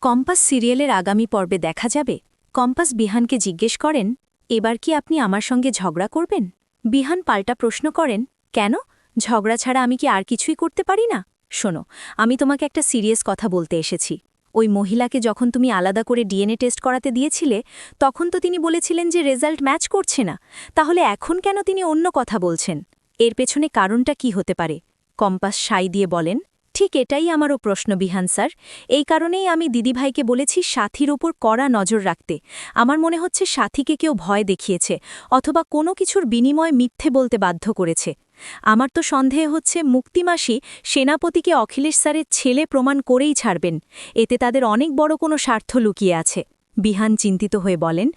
Compass সিরিয়ালের আগামী পর্বে দেখা যাবে কম্পাস বিহানকে জিজ্ঞেস করেন, এবার কি আপনি আমার সঙ্গে ঝগড়া করবেন? বিহান পাল্টা প্রশ্ন করেন, কেন? ঝগড়া ছাড়া আমি কি আর কিছুই করতে পারি না? শোনো, আমি তোমাকে একটা সিরিয়াস কথা বলতে এসেছি। ওই মহিলাকে যখন তুমি আলাদা করে ডিএনএ টেস্ট করাতে দিয়েছিলে, তখন তো তিনি বলেছিলেন যে রেজাল্ট ম্যাচ করছে না। তাহলে এখন কেন তিনি অন্য কথা বলছেন? এর পেছনে কারণটা কি হতে পারে? কম্পাস সাই দিয়ে বলেন, ঠিক এটাই আমারও প্রশ্ন বিহান স্যার। এই কারণেই আমি দিদিভাইকে বলেছি সাথীর ওপর কড়া নজর রাখতে। আমার মনে হচ্ছে সাথীকে কেউ ভয় দেখিয়েছে, অথবা কোনো কিছুর বিনিময়ে মিথ্যে বলতে বাধ্য করেছে। আমার তো সন্দেহ হচ্ছে মুক্তিমাসি সেনাপতিকে অখিলেশ স্যারের ছেলে প্রমাণ করেই ছাড়বেন। এতে তাদের অনেক বড় কোনো স্বার্থ লুকিয়ে আছে। বিহান চিন্তিত হয়ে বলেন,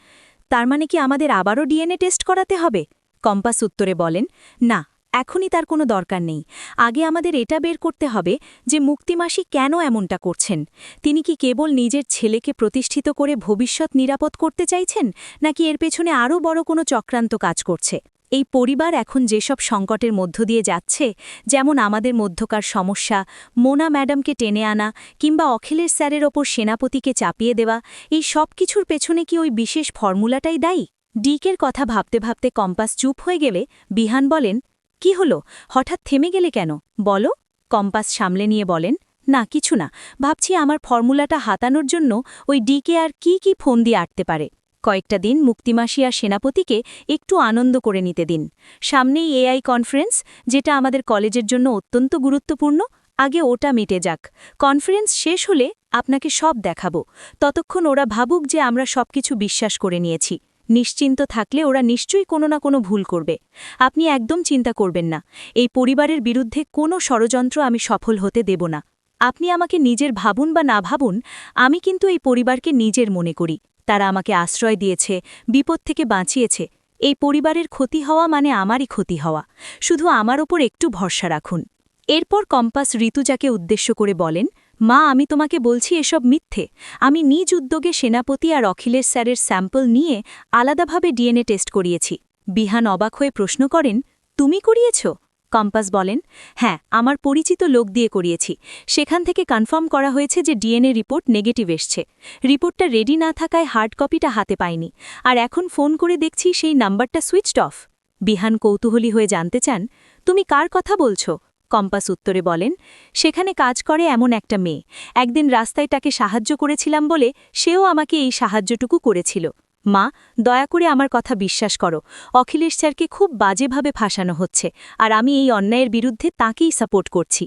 তার মানে কি আমাদের আবারও ডিএনএ টেস্ট করাতে হবে? কম্পাস উত্তরে বলেন, না, এখনই তার কোনো দরকার নেই। আগে আমাদের এটা বের করতে হবে যে মুক্তিমাসি কেন এমনটা করছেন। তিনি কি কেবল নিজের ছেলেকে প্রতিষ্ঠিত করে ভবিষ্যৎ নিরাপদ করতে চাইছেন, নাকি এর পেছনে আরও বড় কোনো চক্রান্ত কাজ করছে? এই পরিবার এখন যেসব সংকটের মধ্য দিয়ে যাচ্ছে, যেমন আমাদের মধ্যকার সমস্যা, মোনা ম্যাডামকে টেনে আনা, কিংবা অখিলেশ স্যারের ওপর সেনাপতিকে চাপিয়ে দেওয়া, এই সব কিছুর পেছনে কি ওই বিশেষ ফর্মুলাটাই দায়ী? ডিকের কথা ভাবতে ভাবতে কম্পাস চুপ হয়ে গেলে বিহান বলেন, কি হলো, হঠাৎ থেমে গেলে কেন? বলো। কম্পাস সামলে নিয়ে বলেন, না কিছু না, ভাবছি আমার ফর্মুলাটা হাতানোর জন্য ওই ডিকে আর কি ফোন দিয়ে আটতে পারে। কয়েকটা দিন মুক্তিমাসি আর সেনাপতিকে একটু আনন্দ করে নিতে দিন। সামনেই এআই কনফারেন্স, যেটা আমাদের কলেজের জন্য অত্যন্ত গুরুত্বপূর্ণ। আগে ওটা মিটে যাক। কনফারেন্স শেষ হলে আপনাকে সব দেখাবো। ততক্ষণ ওরা ভাবুক যে আমরা সবকিছু বিশ্বাস করে নিয়েছি। নিশ্চিন্ত থাকলে ওরা নিশ্চয়ই কোনো না কোনো ভুল করবে। আপনি একদম চিন্তা করবেন না। এই পরিবারের বিরুদ্ধে কোনো ষড়যন্ত্র আমি সফল হতে দেব না। আপনি আমাকে নিজের ভাবুন বা না ভাবুন, আমি কিন্তু এই পরিবারকে নিজের মনে করি। তারা আমাকে আশ্রয় দিয়েছে, বিপদ থেকে বাঁচিয়েছে। এই পরিবারের ক্ষতি হওয়া মানে আমারই ক্ষতি হওয়া। শুধু আমার ওপর একটু ভরসা রাখুন। এরপর কম্পাস ঋতুজাকে উদ্দেশ্য করে বলেন, মা, আমি তোমাকে বলছি এসব মিথ্যে। আমি নিজ উদ্যোগে সেনাপতি আর অখিলেশ স্যারের স্যাম্পল নিয়ে আলাদাভাবে ডিএনএ টেস্ট করিয়েছি। বিহান অবাক হয়ে প্রশ্ন করেন, তুমি করিয়েছ? কম্পাস বলেন, হ্যাঁ, আমার পরিচিত লোক দিয়ে করিয়েছি। সেখান থেকে কনফার্ম করা হয়েছে যে ডিএনএ রিপোর্ট নেগেটিভ এসছে। রিপোর্টটা রেডি না থাকায় হার্ড কপিটা হাতে পাইনি, আর এখন ফোন করে দেখছি সেই নাম্বারটা সুইচড অফ। বিহান কৌতূহলী হয়ে জানতে চান, তুমি কার কথা বলছো? কম্পাস উত্তরে বলেন, সেখানে কাজ করে এমন একটা মেয়ে। একদিন রাস্তায় তাকে সাহায্য করেছিলাম বলে সেও আমাকে এই সাহায্যটুকু করেছিল। মা, দয়া করে আমার কথা বিশ্বাস করো। অখিলেশ স্যারকে খুব বাজেভাবে ফাঁসানো হচ্ছে, আর আমি এই অন্যায়ের বিরুদ্ধে তাঁকেই সাপোর্ট করছি।